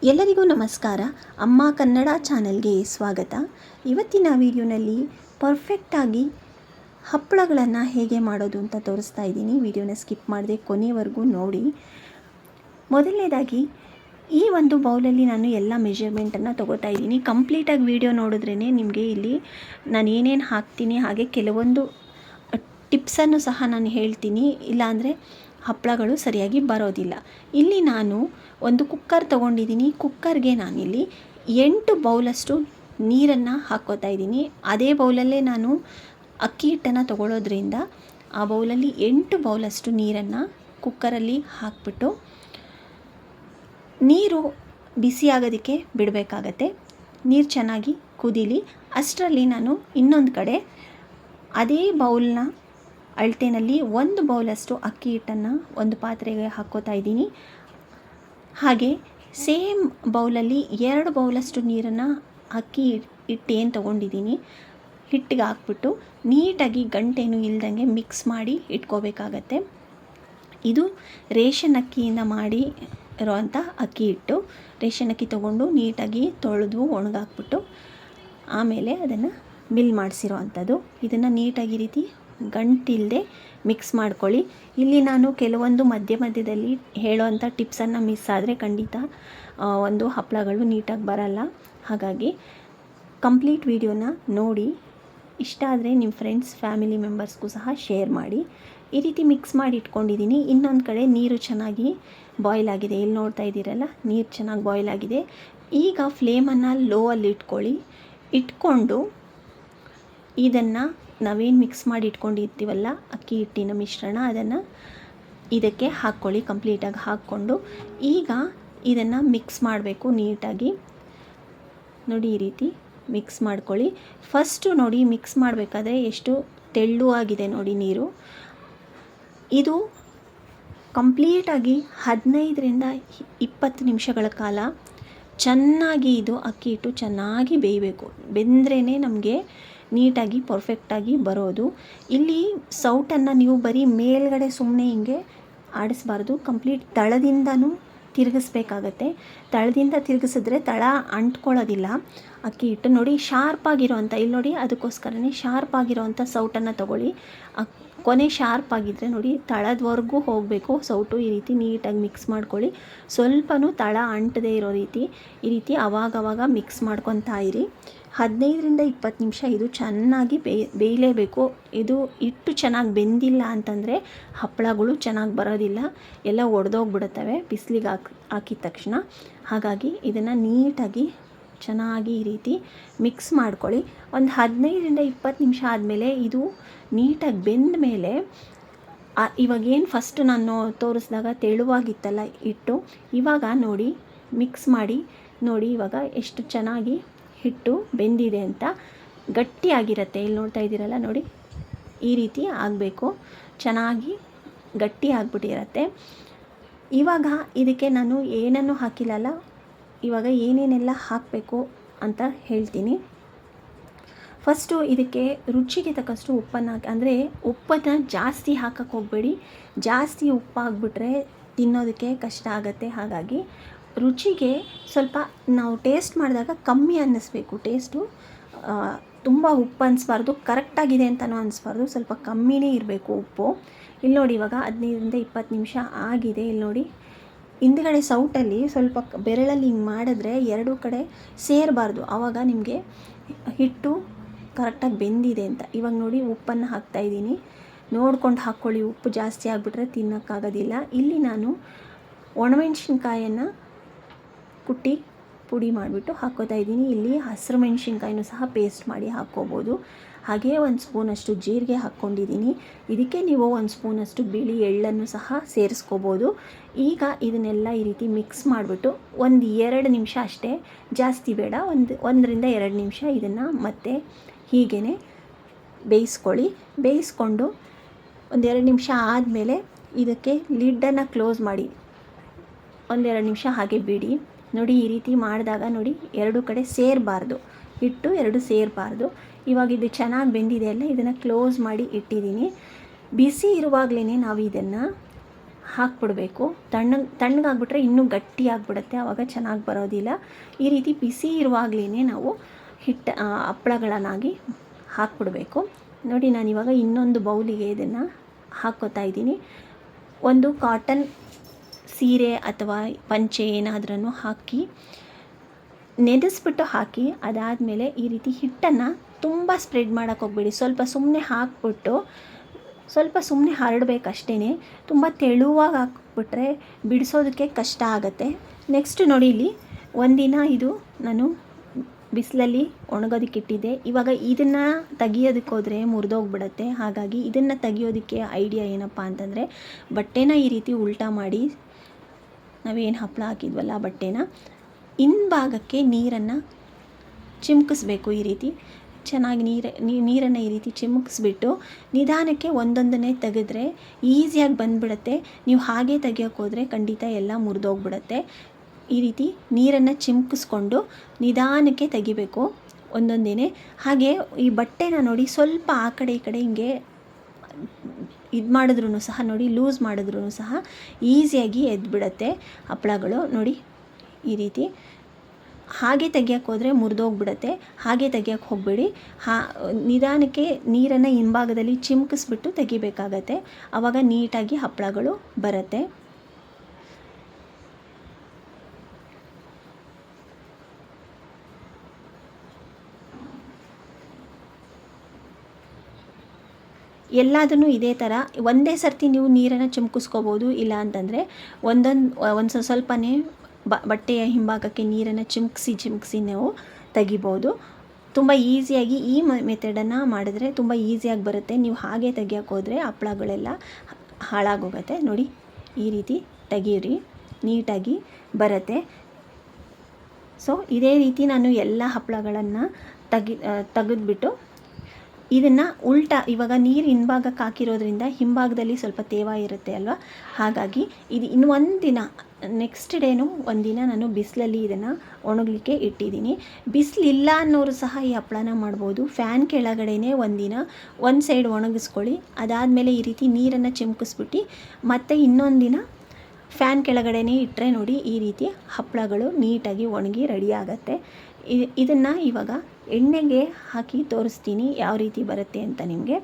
ಎಲ್ಲರಿಗೂ ನಮಸ್ಕಾರ. ಅಮ್ಮ ಕನ್ನಡ ಚಾನೆಲ್ಗೆ ಸ್ವಾಗತ. ಇವತ್ತಿನ ವಿಡಿಯೋನಲ್ಲಿ ಪರ್ಫೆಕ್ಟಾಗಿ ಹಪ್ಪಳಗಳನ್ನು ಹೇಗೆ ಮಾಡೋದು ಅಂತ ತೋರಿಸ್ತಾ ಇದ್ದೀನಿ. ವಿಡಿಯೋನ ಸ್ಕಿಪ್ ಮಾಡದೆ ಕೊನೆವರೆಗೂ ನೋಡಿ. ಮೊದಲನೇದಾಗಿ ಈ ಒಂದು ಬೌಲಲ್ಲಿ ನಾನು ಎಲ್ಲ ಮೆಜರ್ಮೆಂಟನ್ನು ತೊಗೋತಾ ಇದ್ದೀನಿ. ಕಂಪ್ಲೀಟಾಗಿ ವಿಡಿಯೋ ನೋಡಿದ್ರೇ ನಿಮಗೆ ಇಲ್ಲಿ ನಾನು ಏನೇನು ಹಾಕ್ತೀನಿ, ಹಾಗೆ ಕೆಲವೊಂದು ಟಿಪ್ಸನ್ನು ಸಹ ನಾನು ಹೇಳ್ತೀನಿ. ಇಲ್ಲಾಂದರೆ ಹಪ್ಪಳಗಳು ಸರಿಯಾಗಿ ಬರೋದಿಲ್ಲ. ಇಲ್ಲಿ ನಾನು ಒಂದು ಕುಕ್ಕರ್ ತೊಗೊಂಡಿದ್ದೀನಿ. ಕುಕ್ಕರ್ಗೆ ನಾನಿಲ್ಲಿ 8 ಬೌಲಷ್ಟು ನೀರನ್ನು ಹಾಕ್ಕೋತಾ ಇದ್ದೀನಿ. ಅದೇ ಬೌಲಲ್ಲೇ ನಾನು ಅಕ್ಕಿ ಹಿಟ್ಟನ್ನು ತೊಗೊಳ್ಳೋದ್ರಿಂದ ಆ ಬೌಲಲ್ಲಿ 8 ಬೌಲಷ್ಟು ನೀರನ್ನು ಕುಕ್ಕರಲ್ಲಿ ಹಾಕ್ಬಿಟ್ಟು ನೀರು ಬಿಸಿ ಆಗೋದಕ್ಕೆ ಬಿಡಬೇಕಾಗತ್ತೆ. ನೀರು ಚೆನ್ನಾಗಿ ಕುದೀಲಿ. ಅಷ್ಟರಲ್ಲಿ ನಾನು ಇನ್ನೊಂದು ಕಡೆ ಅದೇ ಬೌಲ್ನ ಅಳತೆನಲ್ಲಿ 1 ಬೌಲಷ್ಟು ಅಕ್ಕಿ ಹಿಟ್ಟನ್ನು ಒಂದು ಪಾತ್ರೆಗೆ ಹಾಕ್ಕೋತಾ ಇದ್ದೀನಿ. ಹಾಗೆ ಸೇಮ್ ಬೌಲಲ್ಲಿ 2 ಬೌಲಷ್ಟು ನೀರನ್ನು ಅಕ್ಕಿ ಹಿಟ್ಟು ಏನು ತೊಗೊಂಡಿದ್ದೀನಿ ಹಿಟ್ಟಿಗೆ ಹಾಕ್ಬಿಟ್ಟು ನೀಟಾಗಿ ಗಂಟೇನು ಇಲ್ದಂಗೆ ಮಿಕ್ಸ್ ಮಾಡಿ ಇಟ್ಕೋಬೇಕಾಗತ್ತೆ. ಇದು ರೇಷನ್ ಅಕ್ಕಿಯಿಂದ ಮಾಡಿ ಇರೋವಂಥ ಅಕ್ಕಿ ಹಿಟ್ಟು. ರೇಷನ್ ಅಕ್ಕಿ ತೊಗೊಂಡು ನೀಟಾಗಿ ತೊಳೆದು ಒಣಗಾಕ್ಬಿಟ್ಟು ಆಮೇಲೆ ಅದನ್ನು ಮಿಲ್ ಮಾಡಿಸಿರೋ ಅಂಥದ್ದು. ಇದನ್ನು ನೀಟಾಗಿ ರೀತಿ ಗಂಟಿಲ್ಲದೆ ಮಿಕ್ಸ್ ಮಾಡ್ಕೊಳ್ಳಿ. ಇಲ್ಲಿ ನಾನು ಕೆಲವೊಂದು ಮಧ್ಯದಲ್ಲಿ ಹೇಳೋವಂಥ ಟಿಪ್ಸನ್ನು ಮಿಸ್ ಆದರೆ ಖಂಡಿತ ಒಂದು ಹಪ್ಪಳಗಳು ನೀಟಾಗಿ ಬರಲ್ಲ. ಹಾಗಾಗಿ ಕಂಪ್ಲೀಟ್ ವಿಡಿಯೋನ ನೋಡಿ. ಇಷ್ಟ ಆದರೆ ನಿಮ್ಮ ಫ್ರೆಂಡ್ಸ್ ಫ್ಯಾಮಿಲಿ ಮೆಂಬರ್ಸ್ಗೂ ಸಹ ಶೇರ್ ಮಾಡಿ. ಈ ರೀತಿ ಮಿಕ್ಸ್ ಮಾಡಿ ಇಟ್ಕೊಂಡಿದ್ದೀನಿ. ಇನ್ನೊಂದು ಕಡೆ ನೀರು ಚೆನ್ನಾಗಿ ಬಾಯ್ಲ್ ಆಗಿದೆ. ಇಲ್ಲಿ ನೋಡ್ತಾ ಇದ್ದೀರಲ್ಲ, ನೀರು ಚೆನ್ನಾಗಿ ಬಾಯ್ಲ್ ಆಗಿದೆ. ಈಗ ಫ್ಲೇಮನ್ನು ಲೋ ಅಲ್ಲಿ ಇಟ್ಕೊಂಡು ಇದನ್ನು ನಾವೇನು ಮಿಕ್ಸ್ ಮಾಡಿ ಇಟ್ಕೊಂಡಿರ್ತೀವಲ್ಲ ಅಕ್ಕಿ ಹಿಟ್ಟಿನ ಮಿಶ್ರಣ, ಅದನ್ನು ಇದಕ್ಕೆ ಹಾಕ್ಕೊಳ್ಳಿ. ಕಂಪ್ಲೀಟಾಗಿ ಹಾಕ್ಕೊಂಡು ಈಗ ಇದನ್ನು ಮಿಕ್ಸ್ ಮಾಡಬೇಕು ನೀಟಾಗಿ. ನೋಡಿ, ಈ ರೀತಿ ಮಿಕ್ಸ್ ಮಾಡ್ಕೊಳ್ಳಿ. ಫಸ್ಟು ನೋಡಿ, ಮಿಕ್ಸ್ ಮಾಡಬೇಕಾದ್ರೆ ಎಷ್ಟು ತೆಳ್ಳುವಾಗಿದೆ ನೋಡಿ ನೀರು. ಇದು ಕಂಪ್ಲೀಟಾಗಿ 15ರಿಂದ 20 ನಿಮಿಷಗಳ ಕಾಲ ಚೆನ್ನಾಗಿ ಇದು ಅಕ್ಕಿ ಹಿಟ್ಟು ಚೆನ್ನಾಗಿ ಬೇಯಬೇಕು. ಬೆಂದ್ರೇ ನಮಗೆ ನೀಟಾಗಿ ಪರ್ಫೆಕ್ಟಾಗಿ ಬರೋದು. ಇಲ್ಲಿ ಸೌಟನ್ನು ನೀವು ಬರೀ ಮೇಲ್ಗಡೆ ಸುಮ್ಮನೆ ಹಿಂಗೆ ಆಡಿಸ್ಬಾರ್ದು. ಕಂಪ್ಲೀಟ್ ತಳದಿಂದನೂ ತಿರುಗಿಸ್ಬೇಕಾಗತ್ತೆ. ತಳದಿಂದ ತಿರುಗಿಸಿದ್ರೆ ತಳ ಅಂಟ್ಕೊಳ್ಳೋದಿಲ್ಲ ಅಕ್ಕಿ ಹಿಟ್ಟು. ನೋಡಿ, ಶಾರ್ಪಾಗಿರೋ ಅಂಥ, ಇಲ್ಲಿ ನೋಡಿ, ಅದಕ್ಕೋಸ್ಕರನೇ ಶಾರ್ಪಾಗಿರೋವಂಥ ಸೌಟನ್ನು ತೊಗೊಳ್ಳಿ. ಕೊನೆ ಶಾರ್ಪ್ ಆಗಿದ್ದರೆ ನೋಡಿ, ತಳದವರೆಗೂ ಹೋಗಬೇಕು ಸೌಟು. ಈ ರೀತಿ ನೀಟಾಗಿ ಮಿಕ್ಸ್ ಮಾಡ್ಕೊಳ್ಳಿ. ಸ್ವಲ್ಪನೂ ತಳ ಅಂಟದೇ ಇರೋ ರೀತಿ ಈ ರೀತಿ ಅವಾಗವಾಗ ಮಿಕ್ಸ್ ಮಾಡ್ಕೊತಾ ಇರಿ. 15ರಿಂದ 20 ನಿಮಿಷ ಇದು ಚೆನ್ನಾಗಿ ಬೇಯಲೇಬೇಕು. ಇದು ಹಿಟ್ಟು ಚೆನ್ನಾಗಿ ಬೆಂದಿಲ್ಲ ಅಂತಂದರೆ ಹಪ್ಪಳಗಳು ಚೆನ್ನಾಗಿ ಬರೋದಿಲ್ಲ, ಎಲ್ಲ ಒಡೆದೋಗ್ಬಿಡುತ್ತವೆ ಬಿಸಿಲಿಗೆ ಹಾಕಿದ ತಕ್ಷಣ. ಹಾಗಾಗಿ ಇದನ್ನು ನೀಟಾಗಿ ಚೆನ್ನಾಗಿ ಈ ರೀತಿ ಮಿಕ್ಸ್ ಮಾಡ್ಕೊಳ್ಳಿ. ಒಂದು 15ರಿಂದ 20 ನಿಮಿಷ ಆದಮೇಲೆ ಇದು ನೀಟಾಗಿ ಬೆಂದ ಮೇಲೆ ಇವಾಗೇನು ಫಸ್ಟ್ ನಾನು ತೋರಿಸಿದಾಗ ತೆಳುವಾಗಿತ್ತಲ್ಲ ಹಿಟ್ಟು, ಇವಾಗ ನೋಡಿ ಮಿಕ್ಸ್ ಮಾಡಿ ನೋಡಿ ಇವಾಗ ಎಷ್ಟು ಚೆನ್ನಾಗಿ ಹಿಟ್ಟು ಬೆಂದಿದೆ ಅಂತ. ಗಟ್ಟಿಯಾಗಿರುತ್ತೆ. ಇಲ್ಲಿ ನೋಡ್ತಾ ಇದ್ದೀರಲ್ಲ, ನೋಡಿ, ಈ ರೀತಿ ಆಗಬೇಕು. ಚೆನ್ನಾಗಿ ಗಟ್ಟಿ ಆಗಿಬಿಟ್ಟಿರುತ್ತೆ. ಇವಾಗ ಇದಕ್ಕೆ ನಾನು ಏನನ್ನೂ ಹಾಕಿಲ್ಲಲ್ಲ. ಇವಾಗ ಏನೇನೆಲ್ಲ ಹಾಕಬೇಕು ಅಂತ ಹೇಳ್ತೀನಿ. ಫಸ್ಟು ಇದಕ್ಕೆ ರುಚಿಗೆ ತಕ್ಕಷ್ಟು ಉಪ್ಪನ್ನು ಹಾಕಿ, ಅಂದರೆ ಉಪ್ಪನ್ನು ಜಾಸ್ತಿ ಹಾಕಕ್ಕೆ ಹೋಗಬೇಡಿ. ಜಾಸ್ತಿ ಉಪ್ಪು ಹಾಕ್ಬಿಟ್ರೆ ತಿನ್ನೋದಕ್ಕೆ ಕಷ್ಟ ಆಗುತ್ತೆ. ಹಾಗಾಗಿ ರುಚಿಗೆ ಸ್ವಲ್ಪ ನಾವು ಟೇಸ್ಟ್ ಮಾಡಿದಾಗ ಕಮ್ಮಿ ಅನ್ನಿಸ್ಬೇಕು. ಟೇಸ್ಟು ತುಂಬ ಉಪ್ಪು ಅನ್ನಿಸ್ಬಾರ್ದು, ಕರೆಕ್ಟಾಗಿದೆ ಅಂತಲೂ ಅನ್ನಿಸ್ಬಾರ್ದು, ಸ್ವಲ್ಪ ಕಮ್ಮಿನೇ ಇರಬೇಕು ಉಪ್ಪು. ಇಲ್ಲಿ ನೋಡಿ, ಇವಾಗ 15ರಿಂದ 20 ನಿಮಿಷ ಆಗಿದೆ. ಇಲ್ಲಿ ನೋಡಿ, ಹಿಂದ್ಗಡೆ ಸೌಟಲ್ಲಿ ಸ್ವಲ್ಪ ಬೆರಳಲ್ಲಿ ಹಿಂಗೆ ಮಾಡಿದ್ರೆ 2 ಕಡೆ ಸೇರಬಾರ್ದು. ಆವಾಗ ನಿಮಗೆ ಹಿಟ್ಟು ಕರೆಕ್ಟಾಗಿ ಬೆಂದಿದೆ ಅಂತ. ಇವಾಗ ನೋಡಿ, ಉಪ್ಪನ್ನು ಹಾಕ್ತಾಯಿದ್ದೀನಿ. ನೋಡ್ಕೊಂಡು ಹಾಕ್ಕೊಳ್ಳಿ. ಉಪ್ಪು ಜಾಸ್ತಿ ಆಗಿಬಿಟ್ರೆ ತಿನ್ನೋಕ್ಕಾಗೋದಿಲ್ಲ. ಇಲ್ಲಿ ನಾನು ಒಣಮೆಣ್ಸಿನ್ಕಾಯನ್ನು ಕುಟ್ಟಿ ಪುಡಿ ಮಾಡಿಬಿಟ್ಟು ಹಾಕ್ಕೋತಾ ಇದ್ದೀನಿ. ಇಲ್ಲಿ ಹಸಿರು ಮೆಣಸಿನ್ಕಾಯಿನೂ ಸಹ ಪೇಸ್ಟ್ ಮಾಡಿ ಹಾಕ್ಕೋಬೋದು. ಹಾಗೇ 1 ಸ್ಪೂನಷ್ಟು ಜೀರಿಗೆ ಹಾಕ್ಕೊಂಡಿದ್ದೀನಿ. ಇದಕ್ಕೆ ನೀವು 1 ಸ್ಪೂನಷ್ಟು ಬಿಳಿ ಎಳ್ಳನ್ನು ಸಹ ಸೇರಿಸ್ಕೋಬೋದು. ಈಗ ಇದನ್ನೆಲ್ಲ ಈ ರೀತಿ ಮಿಕ್ಸ್ ಮಾಡಿಬಿಟ್ಟು 1-2 ನಿಮಿಷ ಅಷ್ಟೇ, ಜಾಸ್ತಿ ಬೇಡ, 1ರಿಂದ 2 ನಿಮಿಷ ಇದನ್ನು ಮತ್ತೆ ಹೀಗೇ ಬೇಯಿಸ್ಕೊಳ್ಳಿ. ಬೇಯಿಸ್ಕೊಂಡು 1-2 ನಿಮಿಷ ಆದಮೇಲೆ ಇದಕ್ಕೆ ಲಿಡ್ಡನ್ನು ಕ್ಲೋಸ್ ಮಾಡಿ 1-2 ನಿಮಿಷ ಹಾಗೆ ಬಿಡಿ. ನೋಡಿ, ಈ ರೀತಿ ಮಾಡಿದಾಗ ನೋಡಿ 2 ಕಡೆ ಸೇರಬಾರ್ದು, ಹಿಟ್ಟು 2 ಸೇರಬಾರ್ದು. ಇವಾಗ ಇದು ಚೆನ್ನಾಗಿ ಬೆಂದಿದೆ ಅಲ್ಲ, ಇದನ್ನು ಕ್ಲೋಸ್ ಮಾಡಿ ಇಟ್ಟಿದ್ದೀನಿ. ಬಿಸಿ ಇರುವಾಗಲೇ ನಾವು ಇದನ್ನು ಹಾಕ್ಬಿಡ್ಬೇಕು. ತಣ್ಣಗಾಗ್ಬಿಟ್ರೆ ಇನ್ನೂ ಗಟ್ಟಿ ಆಗಿಬಿಡುತ್ತೆ, ಆವಾಗ ಚೆನ್ನಾಗಿ ಬರೋದಿಲ್ಲ. ಈ ರೀತಿ ಬಿಸಿ ಇರುವಾಗಲೇ ನಾವು ಹಪ್ಪಳಗಳನ್ನಾಗಿ ಹಾಕ್ಬಿಡ್ಬೇಕು. ನೋಡಿ, ನಾನಿವಾಗ ಇನ್ನೊಂದು ಬೌಲಿಗೆ ಇದನ್ನು ಹಾಕ್ಕೋತಾ ಇದ್ದೀನಿ. ಒಂದು ಕಾಟನ್ ಸೀರೆ ಅಥವಾ ಪಂಚೆ ಏನಾದ್ರೂ ಹಾಕಿ ನೆನೆಸ್ಬಿಟ್ಟು ಹಾಕಿ, ಅದಾದಮೇಲೆ ಈ ರೀತಿ ಹಿಟ್ಟನ್ನು ತುಂಬ ಸ್ಪ್ರೆಡ್ ಮಾಡೋಕ್ಕೆ ಹೋಗಬೇಡಿ. ಸ್ವಲ್ಪ ಸುಮ್ಮನೆ ಹಾಕ್ಬಿಟ್ಟು ಸ್ವಲ್ಪ ಸುಮ್ಮನೆ ಹರಡಬೇಕಷ್ಟೇ. ತುಂಬ ತೆಳುವಾಗಿ ಹಾಕ್ಬಿಟ್ರೆ ಬಿಡಿಸೋದಕ್ಕೆ ಕಷ್ಟ ಆಗುತ್ತೆ. ನೆಕ್ಸ್ಟ್ ನೋಡಿ, ಇಲ್ಲಿ ಒಂದಿನ ಇದು ನಾನು ಬಿಸಿಲಲ್ಲಿ ಒಣಗೋದಕ್ಕೆ ಇಟ್ಟಿದ್ದೆ. ಇವಾಗ ಇದನ್ನು ತೆಗಿಯೋದಕ್ಕೆ ಹೋದರೆ ಮುರಿದೋಗ್ಬಿಡುತ್ತೆ. ಹಾಗಾಗಿ ಇದನ್ನು ತೆಗಿಯೋದಕ್ಕೆ ಐಡಿಯಾ ಏನಪ್ಪ ಅಂತಂದರೆ, ಬಟ್ಟೆನ ಈ ರೀತಿ ಉಲ್ಟಾ ಮಾಡಿ, ನಾವೇನು ಹಪ್ಪಳ ಹಾಕಿದ್ವಲ್ಲ ಆ ಬಟ್ಟೆನ ಹಿಂಭಾಗಕ್ಕೆ ನೀರನ್ನು ಚಿಮ್ಕಿಸ್ಬೇಕು. ಈ ರೀತಿ ಚೆನ್ನಾಗಿ ನೀರನ್ನು ಈ ರೀತಿ ಚಿಮ್ಕಿಸ್ಬಿಟ್ಟು ನಿಧಾನಕ್ಕೆ ಒಂದೊಂದನ್ನೇ ತೆಗೆದ್ರೆ ಈಸಿಯಾಗಿ ಬಂದುಬಿಡುತ್ತೆ. ನೀವು ಹಾಗೆ ತೆಗಿಯೋಕ್ಕೆ ಹೋದರೆ ಖಂಡಿತ ಎಲ್ಲ ಮುರಿದೋಗ್ಬಿಡುತ್ತೆ. ಈ ರೀತಿ ನೀರನ್ನು ಚಿಮ್ಕಿಸ್ಕೊಂಡು ನಿಧಾನಕ್ಕೆ ತೆಗಿಬೇಕು ಒಂದೊಂದೇ. ಹಾಗೆ ಈ ಬಟ್ಟೆನ ನೋಡಿ, ಸ್ವಲ್ಪ ಆ ಕಡೆ ಈ ಕಡೆ ಹಿಂಗೆ ಇದು ಮಾಡಿದ್ರೂ ಸಹ ನೋಡಿ, ಲೂಸ್ ಮಾಡಿದ್ರೂ ಸಹ ಈಸಿಯಾಗಿ ಎದ್ಬಿಡುತ್ತೆ ಹಪ್ಪಳಗಳು. ನೋಡಿ ಈ ರೀತಿ ಹಾಗೆ ತೆಗಿಯೋಕ್ಕೆ ಹೋದರೆ ಮುರಿದೋಗ್ಬಿಡುತ್ತೆ. ಹಾಗೆ ತೆಗಿಯೋಕ್ಕೆ ಹೋಗಬೇಡಿ. ನಿಧಾನಕ್ಕೆ ನೀರನ್ನು ಹಿಂಭಾಗದಲ್ಲಿ ಚಿಮ್ಕಿಸ್ಬಿಟ್ಟು ತೆಗಿಬೇಕಾಗತ್ತೆ. ಆವಾಗ ನೀಟಾಗಿ ಹಪ್ಪಳಗಳು ಬರುತ್ತೆ. ಎಲ್ಲದನ್ನು ಇದೇ ಥರ ಒಂದೇ ಸರ್ತಿ ನೀವು ನೀರನ್ನು ಚಿಮ್ಕಿಸ್ಕೋಬೋದು. ಇಲ್ಲ ಅಂತಂದರೆ ಒಂದು ಸ್ವಲ್ಪನೇ ಬಟ್ಟೆಯ ಹಿಂಭಾಗಕ್ಕೆ ನೀರನ್ನು ಚಿಮ್ಕಿಸಿ ನಾವು ತೆಗಿಬೋದು. ತುಂಬ ಈಸಿಯಾಗಿ ಈ ಮೆಥಡನ್ನು ಮಾಡಿದ್ರೆ ತುಂಬ ಈಸಿಯಾಗಿ ಬರುತ್ತೆ. ನೀವು ಹಾಗೆ ತೆಗಿಯೋಕ್ಕೆ ಹೋದರೆ ಹಪ್ಪಳಗಳೆಲ್ಲ ಹಾಳಾಗೋಗುತ್ತೆ. ನೋಡಿ, ಈ ರೀತಿ ತೆಗೀರಿ, ನೀಟಾಗಿ ಬರುತ್ತೆ. ಸೊ ಇದೇ ರೀತಿ ನಾನು ಎಲ್ಲ ಹಪ್ಪಳಗಳನ್ನು ತೆಗೆದ್ಬಿಟ್ಟು ಇದನ್ನು ಉಲ್ಟಾ, ಇವಾಗ ನೀರು ಹಿಂಭಾಗಕ್ಕೆ ಹಾಕಿರೋದ್ರಿಂದ ಹಿಂಭಾಗದಲ್ಲಿ ಸ್ವಲ್ಪ ತೇವ ಇರುತ್ತೆ ಅಲ್ವಾ, ಹಾಗಾಗಿ ಇದು ಇನ್ನು ಒಂದಿನ ನೆಕ್ಸ್ಟ್ ಡೇನು ಒಂದಿನ ನಾನು ಬಿಸಿಲಲ್ಲಿ ಇದನ್ನು ಒಣಗಲಿಕ್ಕೆ ಇಟ್ಟಿದ್ದೀನಿ. ಬಿಸಿಲಿಲ್ಲ ಅನ್ನೋರು ಸಹ ಈ ಹಪ್ಪಳನ ಮಾಡ್ಬೋದು. ಫ್ಯಾನ್ ಕೆಳಗಡೆನೇ ಒಂದಿನ ಒಂದು ಸೈಡ್ ಒಣಗಿಸ್ಕೊಳ್ಳಿ. ಅದಾದಮೇಲೆ ಈ ರೀತಿ ನೀರನ್ನು ಚಿಮ್ಕಿಸ್ಬಿಟ್ಟು ಮತ್ತು ಇನ್ನೊಂದು ದಿನ ಫ್ಯಾನ್ ಕೆಳಗಡೆನೇ ಇಟ್ಟರೆ ನೋಡಿ, ಈ ರೀತಿ ಹಪ್ಪಳಗಳು ನೀಟಾಗಿ ಒಣಗಿ ರೆಡಿ ಆಗುತ್ತೆ. ಇದನ್ನು ಇವಾಗ ಎಣ್ಣೆಗೆ ಹಾಕಿ ತೋರಿಸ್ತೀನಿ ಯಾವ ರೀತಿ ಬರುತ್ತೆ ಅಂತ. ನಿಮಗೆ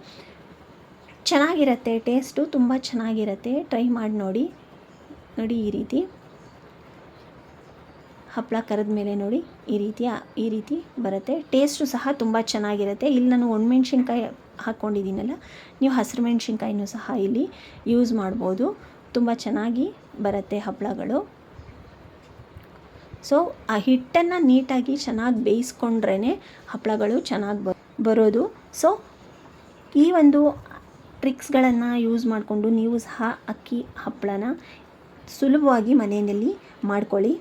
ಚೆನ್ನಾಗಿರುತ್ತೆ, ಟೇಸ್ಟು ತುಂಬ ಚೆನ್ನಾಗಿರುತ್ತೆ. ಟ್ರೈ ಮಾಡಿ ನೋಡಿ. ನೋಡಿ, ಈ ರೀತಿ ಹಪ್ಪಳ ಕರೆದ ಮೇಲೆ ನೋಡಿ ಈ ರೀತಿ ಬರುತ್ತೆ. ಟೇಸ್ಟು ಸಹ ತುಂಬ ಚೆನ್ನಾಗಿರುತ್ತೆ. ಇಲ್ಲಿ ನಾನು ಒಣಮೆಣ್ಸಿನ್ಕಾಯಿ ಹಾಕ್ಕೊಂಡಿದ್ದೀನಲ್ಲ, ನೀವು ಹಸಿರು ಮೆಣಸಿನ್ಕಾಯಿನೂ ಸಹ ಇಲ್ಲಿ ಯೂಸ್ ಮಾಡ್ಬೋದು. ತುಂಬ ಚೆನ್ನಾಗಿ ಬರುತ್ತೆ ಹಪ್ಪಳಗಳು. ಸೊ ಆ ಹಿಟ್ಟನ್ನು ನೀಟಾಗಿ ಚೆನ್ನಾಗಿ ಬೇಯಿಸ್ಕೊಂಡ್ರೇ ಹಪ್ಪಳಗಳು ಚೆನ್ನಾಗಿ ಬರೋದು. ಸೊ ಈ ಒಂದು ಟ್ರಿಕ್ಸ್ಗಳನ್ನು ಯೂಸ್ ಮಾಡಿಕೊಂಡು ನೀವು ಸಹ ಅಕ್ಕಿ ಹಪ್ಪಳನ ಸುಲಭವಾಗಿ ಮನೆಯಲ್ಲಿ ಮಾಡ್ಕೊಳ್ಳಿ.